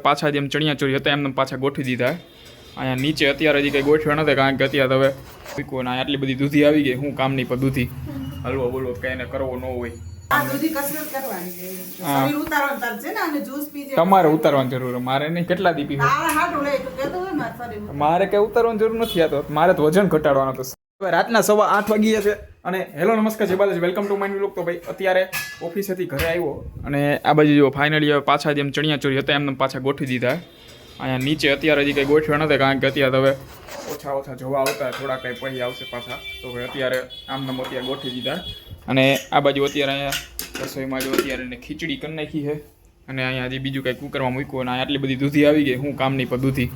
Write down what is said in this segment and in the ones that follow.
પાછા જેમ ચણિયાચોળી હતા એમને પાછા ગોઠવી દીધા. અહીંયા નીચે અત્યારે હજી કંઈ ગોઠવ્યા નથી કારણ કે અત્યારે હવે પીકો ને આટલી બધી દૂધી આવી ગઈ. હું કામની પર દૂધી હલવો બોલવો કઈ એને કરવો ન હોય. તમારે ઉતારવાની જરૂર મારે નહીં. કેટલા દીપી મારે કઈ ઉતારવાની જરૂર નથી. આ તો મારે તો વજન ઘટાડવાનો હતો. હવે રાતના 8:15 વાગ્યા છે અને હેલો નમસ્કાર જય Balaji, welcome to my new vlog. તો ભાઈ અત્યારે ઓફિસેથી ઘરે આવ્યો અને આ બાજુ જો ફાઇનલી હવે પાછા જેમ ચણિયાચોળી હતા એમને પાછા ગોઠવી દીધા. અહીંયા નીચે અત્યારે હજી કંઈ ગોઠવ્યા નથી કારણ કે અત્યારે હવે ઓછા જોવા આવતા થોડા કંઈ પછી આવશે પાછા. તો ભાઈ અત્યારે આમને અત્યારે ગોઠવી દીધા અને આ બાજુ અત્યારે અહીંયા રસોઈમાં જો અત્યારે એને ખીચડી કરી નાખી છે અને અહીંયા હજી બીજું કંઈક કુકરમાં મૂક્યું અને આટલી બધી દૂધી આવી ગઈ. હું કામની પર દૂધી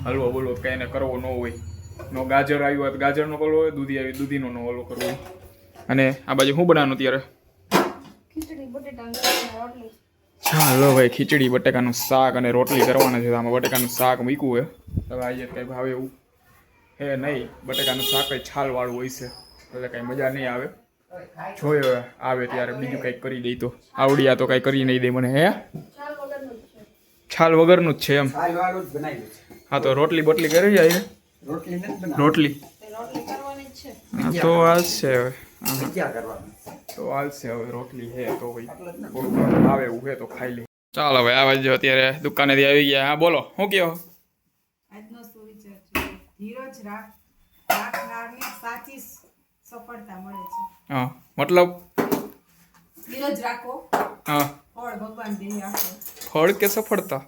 હલવો બોલવો કંઈ એને કરવો ન હોય. નો ગાજર આવ્યું હોય તો ગાજરનો કરવો હોય, દૂધી આવી દૂધીનો નો ઓલો કરવો હોય. અને આ બાજુ શું બનાવવાનું અત્યારે? ચાલો ભાઈ ખીચડી બટેકાનું શાક અને રોટલી કરવાના છે. આમાં બટેકાનું શાક મૂક્યું હોય. હવે આજે કંઈ ભાવે એવું હે નહીં. બટેકાનું શાક કંઈ છાલવાળું હોય છે એટલે કંઈ મજા નહીં આવે. જોયો આવે ત્યારે બીજું કંઈક કરી દઈ તો આવડ્યા તો કંઈ કરી નહીં દે મને. હે છાલ વગરનું જ છે એમ? હા તો રોટલી બોટલી કરી જાય. રોટલી તો હાલશે હવે. તો હાલશે હવે રોટલી હે તો ભાઈ થોડુંક આવે એવું હે તો ખાઈ લે. ચાલો ભાઈ આવા જો અત્યારે દુકાનેથી આવી ગયા. હા બોલો શું કહો? આજનો સુવિચાર છે ધીરજ રાખનારની સાચી સફળતા મળે છે. હા મતલબ ધીરજ રાખો. હા ફળ ભગવાન દેહી આપે. ફળ કે સફળતા?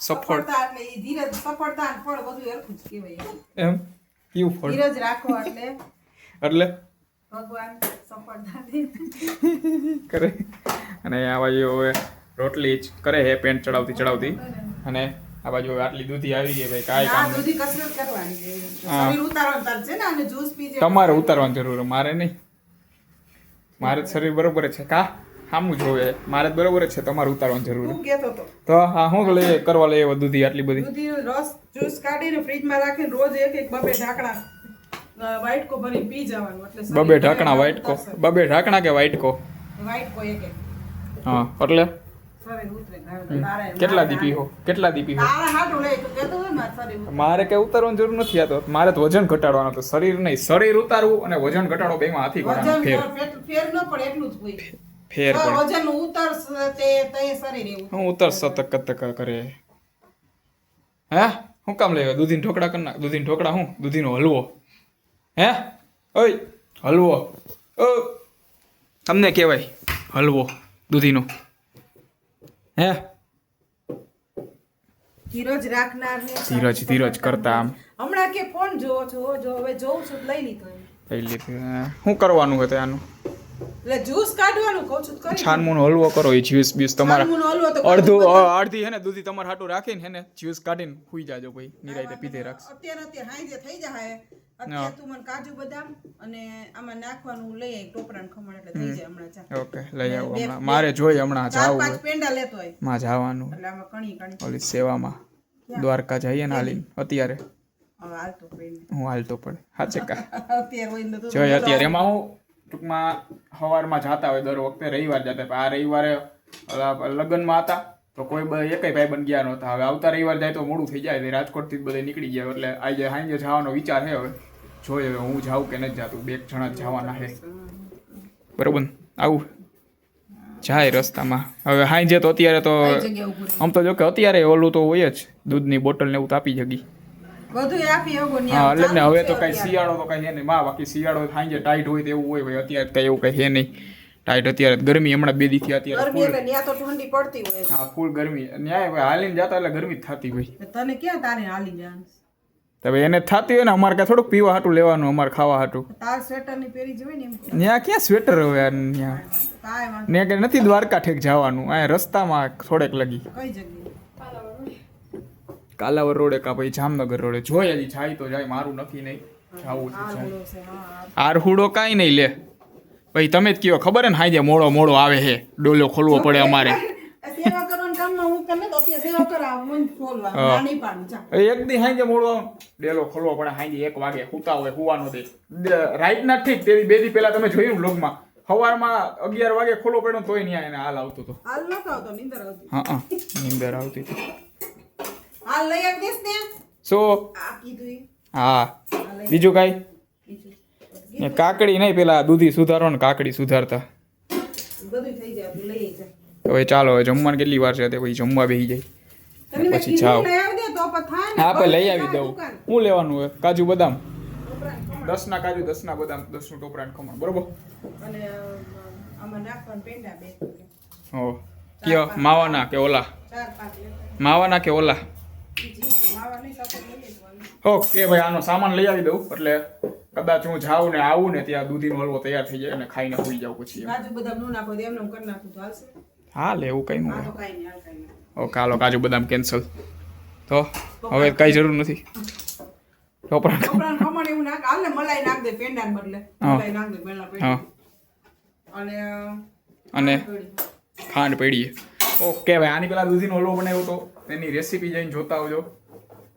સફળતા એટલે ઈ ધીરજ સફળતા અને ફળ બધું સરખું જ કહેવાય. એમ કેવું ફળ? ધીરજ રાખો એટલે ભગવાન સફળતા દે કરે. અને આ બાજુ હવે રોટલી જ કરે હે પેન્ટ ચડાવતી અને આ બાજુ હવે આટલી દૂધી આવી ગઈ ભાઈ. કાંઈ કામ દૂધી કસરત કરવાની છે. શરીર ઉતારવાનું તાર છે ને અને જ્યુસ પીજે. તમારે ઉતારવાની જરૂર મારે નહીં. મારે શરીર બરોબર છે કા સામું જોવે. મારે જ બરોબર છે, તમારે ઉતારવાની જરૂર. હું કહેતો તો હા હું લઈએ કરવા લઈએ દૂધી આટલી બધી? દૂધીનો રસ જ્યુસ કાઢીને ફ્રીજમાં રાખીને રોજ એક બબે ઢાંકણા વાઇટકો ભરી પી જવાનું. એટલે બબે ઢાંકણા વાઇટકો? બબે ઢાંકણા કે વાઇટકો? વાઇટકો એક. હા એટલે શરીર ઉતરે. કેટલા દીપી હો? તારા હાટું લે તું કહેતો હોય ને શરીર. મારે કઈ ઉતારવાની જરૂર નથી. આ તો મારે તો વજન ઘટાડવાનો હતો, શરીર નહીં. શરીર ઉતારવું અને વજન ઘટાડો બેમાં હાથી ઘોડાનો ફેર. ફેર ન પડે એટલું જ હોય. ફેર પડે. વજન ઉતરશે તે શરીર એવું. હું ઉતરશે તક કરે. હે હું કામ લેવા દૂધીનો ઢોકળા કરી નાખ. દૂધીનો ઢોકળા હું? દૂધીનો હલવો. હે ઓય હલવો તમને કહેવાય હલવો દૂધીનો. હે ધીરજ રાખનારને ધીરજ કરતા આમ હમણાં કે ફોન જો હવે જોઉં છું લઈ લીધો. લઈ લીધું. શું કરવાનું હતું આનું? એટલે જ્યુસ કાઢવાનું કહું છું કરી. છાનમૂનો હલવો કરો. એ જ્યુસ બીસ તમારા છાનમૂનો હલવો તો અડધી હે ને દૂધી તમારે હાટું રાખીને હે ને જ્યુસ કાઢીને સુઈ જાજો ભાઈ. નિરાયતે પીધે રાખશે. અત્યારે હાંજે થઈ જાય. અત્યારે તું મને કાજુ બદામ અને આમાં નાખવાનું લઈ આવી ટોપરાનું ખમણ એટલે થઈ જાય હમણાં ચા. ઓકે લઈ આવો હમણાં. મારે જોઈ હમણાં જાવું હોય. 5 પેંડા લેતો હોય. માં જવાનું એટલે આમાં કણી ઓલી સેવામાં દ્વારકા જઈએ ને હાલીને અત્યારે. હવે હાલતો પડે. હું હાલતો પડે સાચે કા. અત્યારે હોય ને તો જોઈ અત્યારે એમાં હું ટૂંકમાં સવારમાં જતા હોય દર વખતે રવિવાર જતા. આ રવિવારે લગ્નમાં હતા તો કોઈ એકેય ભાઈ બન ગયા નહોતા. હવે આવતા રવિવાર જાય તો મોડું થઈ જાય. રાજકોટથી જ બધા નીકળી ગયા એટલે આજે સાંજે જવાનો વિચાર છે. હવે જોઈએ હવે હું જાઉં કે નથી જાતું. 2 જણા જ જવાના છે બરોબર. આવું જાય રસ્તામાં. હવે સાંજે તો અત્યારે તો આમ તો જો કે અત્યારે ઓલું તો હોય જ દૂધની બોટલ ને એવું તાપી જગી બધું આપી હગો ને. હા એટલે ને હવે તો કઈ શિયાળો તો કઈ હે નહીં માં. બાકી શિયાળો સાંજે ટાઈટ હોય તો એવું હોય ભાઈ. અત્યારે કઈ એવું કઈ હે નહીં ટાઈટ. અત્યારે ગરમી હમણાં 2 દીથી અત્યારે ગરમી એટલે ન્યા તો ઠંડી પડતી હોય. હા ફૂલ ગરમી. ન્યાય ભાઈ હાલીને જતા એટલે ગરમી જ થતી હોય. તને ક્યાં તારે હાલી જવાનું? હવે એને થતી હોય ને. અમારે કાંઈ થોડુંક પીવા હાટું લેવાનું, અમારે ખાવા હાટું. તાર સ્વેટર ની પહેરી જોઈ ને એમ. ત્યાં ક્યાં સ્વેટર હવે ત્યાં કાંઈ વાંધો ને કે નથી દ્વારકા ઠેક જવાનું. આ રસ્તામાં થોડેક લગી કઈ જગ્યાએ? કાલાવર રોડે કા ભાઈ જામનગર રોડે. જોઈએ હજી જાય તો જાય. મારું નક્કી નહીં જાવું છે. આરહુડો કાંઈ નહીં લે ભાઈ. તમે જ કયો ખબર ને હાજે મોડો આવે છે. ડોલો ખોલવો પડે અમારે. સેવા કરવાનું કામમાં હું તને તો અત્યારે સેવા કરાવ મન ખોલવા નાની પાડું જા. એક દી હાંજે મોડો ડેલો ખોલવો પડે. હાંજે 1 વાગે સુતા હોય સુવાનો દે રાઈટ ના ઠીક. તેની 2 દી પહેલા તમે જોયું વ્લોગમાં સવારમાં 11 વાગે ખોલવો પડ્યો તોય નહીં એને હાલ આવતો હતો. હાલ નતો આવતો નીંદર આવતી. હા નીંદર આવતી હતી. આ લઈ આવ દેસ ને શું આ કીધું ઈ. હા આ લઈ બીજું કાંઈ બીજું એ કાકડી નહીં પેલા દૂધી સુધારો ને કાકડી સુધારતા બધું થઈ જાય તું લઈ જા તો હવે ચાલો હવે જમવાની કેટલી વાર છે તે પછી જમવા બેસી જાય તને મેં પછી કીધું જાઓ. લઈ આવ દે તો પણ થાય ને હા આપણે લઈ બસ આવી દઉં દુકાન. શું લેવાનું હોય કાજુ બદામ ટોપરાનું ખમણ. 10 ના કાજુ 10 ના બદામ 10 નું ટોપરાનું ખમણ બરોબર અને આમાં નાખવાનું પેંડા બે હો કયો માવાના કે ઓલા 4-5 લેતા માવાના કે ઓલા જી માવા નહીં સપોર્ટ લઈ લેવાનું ઓકે ભાઈ આનો સામાન લઈ આવી દઉં એટલે કદાચ હું જાઉં ને આવું ને ત્યાં દૂધીનો હલવો તૈયાર થઈ જાય અને ખાઈને સુઈ જાઉં પછી એમ. કાજુ બદામ નું નાખો તો એમને એમ કરી નાખું તો હાલશે હા લે એવું કંઈ આ ન તો કાંઈ નહીં હાલ કાંઈ નહીં ઓકે હાલો કાજુ બદામ કેન્સલ તો હવે કઈ જરૂર નથી ટોપરા ટોપરાનું ખમણ એવું નાખ હાલ ને મલાઈ નાખ દે પેંડાને બદલે હા. મલાઈ નાખ દે પેલા હા પેંડા અને અને કઢી. ખાંડ પડીએ ઓકે ભાઈ આની પેલા દૂધીનો હલવો બનાવ્યો તો તેની રેસીપી જઈને જોતા આવજો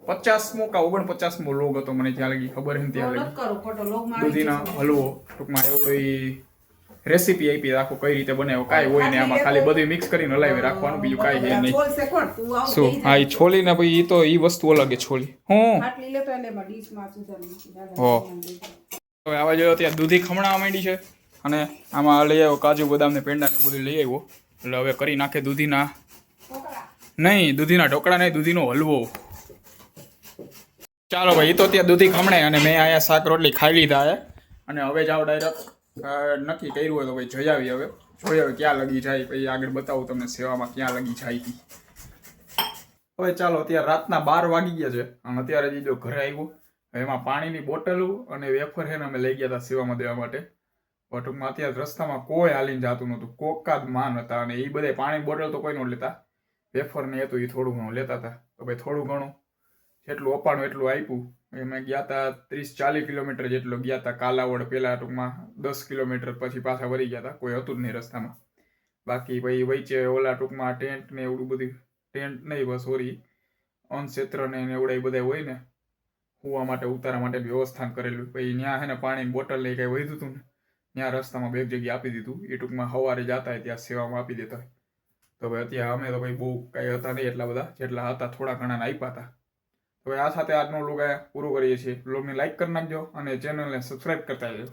50મો કા 49મો લોગ હતો મને ત્યાં લગી ખબર નથી ત્યાં તો લગી નથી કરો ખોટો લોગમાં આવી દૂધીનો જશે. હલવો ટૂંકમાં એવું રેસીપી આપી રાખો કઈ રીતે બનાવ્યો કાંઈ હોય ને આમાં ખાલી બધું મિક્સ કરીને હલાવી રાખવાનું બીજું કાંઈ છે નહીં છોલશે કોણ તું આવ શું હા એ છોલી ને પછી ઈ તો ઈ વસ્તુ અલગ છે છોલી હું આટલી લેતો એટલે એમાં ડીશમાં સુધારી નાખી. દાદા હો. ધ્યાન દેજો. હવે આવા જોયો ત્યાં દૂધી ખમણાવા માંડી છે અને આમાં લઈ આવ્યો કાજુ બદામ ને પેંડા ને બધું લઈ આવ્યો એટલે હવે કરી નાખે દૂધીના ઢોકળા. નહીં દૂધીના ઢોકળા નહીં દૂધીનો હલવો ચાલો ભાઈ ઈ તો ત્યાં દૂધી ખમણે અને મેં અહીંયા શાક રોટલી ખાઈ લીધા છે અને હવે જાઓ ડાયરેક્ટ નક્કી કર્યું હોય તો ભાઈ જઈ આવી હવે જોઈ હવે ક્યાં લગી જાય પછી આગળ બતાવું તમને સેવામાં ક્યાં લગી જાય તી હવે ચાલો અત્યારે રાતના 12 વાગી ગયા છે અને અત્યારે જે જો ઘરે આવ્યો એમાં પાણીની બોટલો અને વેફર છે ને અમે લઈ ગયા હતા સેવામાં દેવા માટે પણ ટૂંકમાં અત્યારે રસ્તામાં કોઈ હાલીને જતું નહોતું કોકાદ માન હતા અને એ બધે પાણી બોટલ તો કોઈ નહોતું લેતા વેફર ને હતું એ થોડું ઘણું લેતા હતા તો ભાઈ થોડું ઘણું જેટલું અપાણું એટલું આપ્યું અમે ગયા હતા 30-40 કિલોમીટર જેટલો ગયા હતા કાલાવડ પહેલા ટૂંકમાં 10 કિલોમીટર પછી પાછા વળી ગયા હતા કોઈ હતું જ નહીં રસ્તામાં બાકી ભાઈ વચ્ચે ઓલા ટૂંકમાં ટેન્ટ ને એવું બધું ટેન્ટ નહીં બસ ઓરી અનક્ષેત્ર ને એવડા એ બધા હોય ને હુવા માટે ઉતારા માટે વ્યવસ્થા કરેલું પછી ત્યાં છે ને પાણીની બોટલ લઈ કંઈ વધ્યું હતું ને ત્યાં રસ્તામાં બે જગ્યાએ આપી દીધું એ ટૂંકમાં સવારે જતા હોય ત્યાં સેવામાં આપી દેતા હોય તો ભાઈ અત્યારે અમે તો ભાઈ બહુ કાંઈ હતા નહીં એટલા બધા જેટલા હતા થોડા ઘણા આપ્યા હતા હવે આ સાથે આજનો વ્લોગ પૂરો કરીએ છીએ વ્લોગને લાઈક કરી નાખજો અને ચેનલને સબસ્ક્રાઈબ કરતા જજો